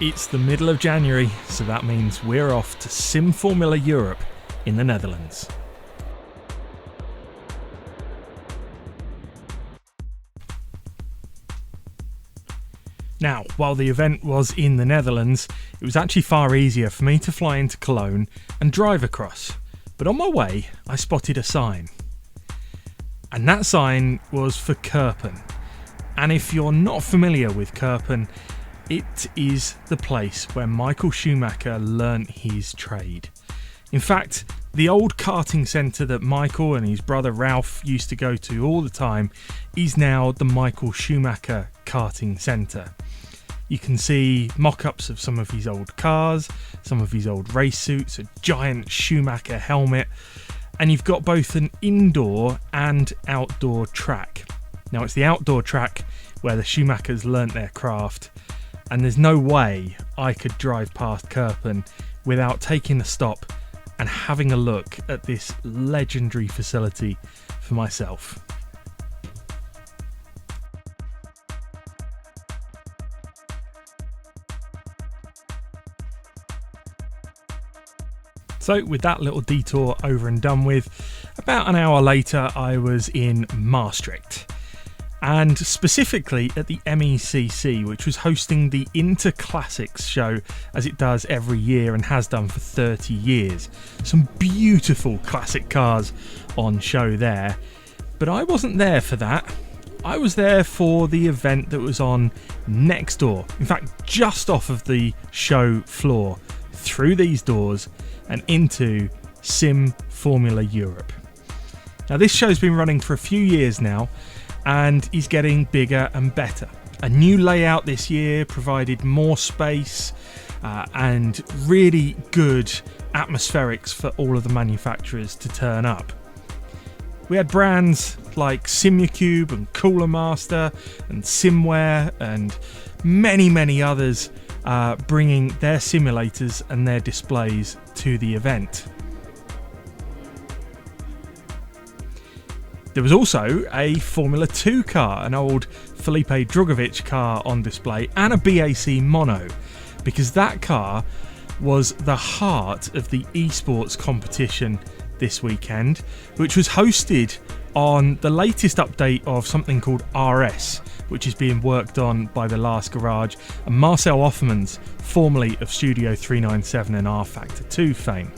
It's the middle of January, so that means we're off to Sim Formula Europe in the Netherlands. Now, while the event was in the Netherlands, it was actually far easier for me to fly into Cologne and drive across. But on my way, I spotted a sign. And that sign was for Kerpen. And if you're not familiar with Kerpen, it is the place where Michael Schumacher learnt his trade. In fact, the old karting centre that Michael and his brother Ralph used to go to all the time is now the Michael Schumacher Karting Centre. You can see mock-ups of some of his old cars, some of his old race suits, a giant Schumacher helmet, and you've got both an indoor and outdoor track. Now, it's the outdoor track where the Schumachers learnt their craft, and there's no way I could drive past Kerpen without taking a stop and having a look at this legendary facility for myself. So with that little detour over and done with, about an hour later I was in Maastricht. And specifically at the MECC, which was hosting the Inter Classics show as it does every year and has done for 30 years. Some beautiful classic cars on show there. But I wasn't there for that. I was there for the event that was on next door. In fact, just off of the show floor, through these doors and into Sim Formula Europe. Now, this show's been running for a few years now, and is getting bigger and better. A new layout this year provided more space and really good atmospherics for all of the manufacturers to turn up. We had brands like Simucube and Cooler Master and Simware and many others bringing their simulators and their displays to the event. There was also a Formula 2 car, an old Felipe Drugovich car on display, and a BAC Mono, because that car was the heart of the esports competition this weekend, which was hosted on the latest update of something called RS, which is being worked on by the Last Garage and Marcel Offermans, formerly of Studio 397 and R Factor 2 fame.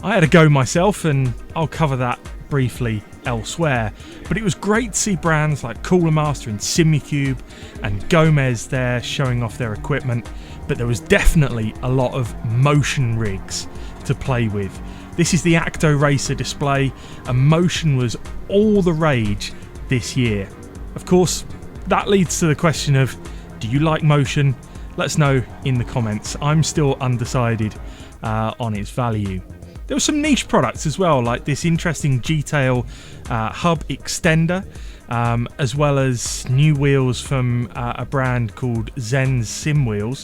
I had a go myself, and I'll cover that briefly elsewhere, but it was great to see brands like Cooler Master and Simucube and Gomez there showing off their equipment, but there was definitely a lot of motion rigs to play with. This is the Acto Racer display, and motion was all the rage this year. Of course, that leads to the question of, do you like motion? Let us know in the comments. I'm still undecided on its value. There were some niche products as well, like this interesting G-Tail hub extender, as well as new wheels from a brand called Zen's Sim Wheels,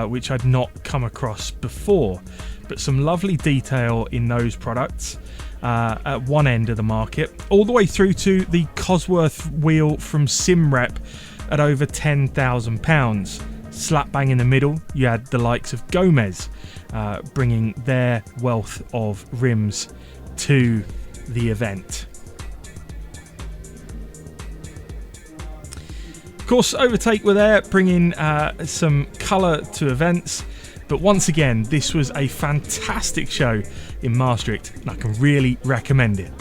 which I'd not come across before. But some lovely detail in those products at one end of the market, all the way through to the Cosworth wheel from SimRep at over £10,000. Slap bang in the middle, you had the likes of Gomez bringing their wealth of rims to the event. Of course, Overtake were there bringing some colour to events, but once again, this was a fantastic show in Maastricht, and I can really recommend it.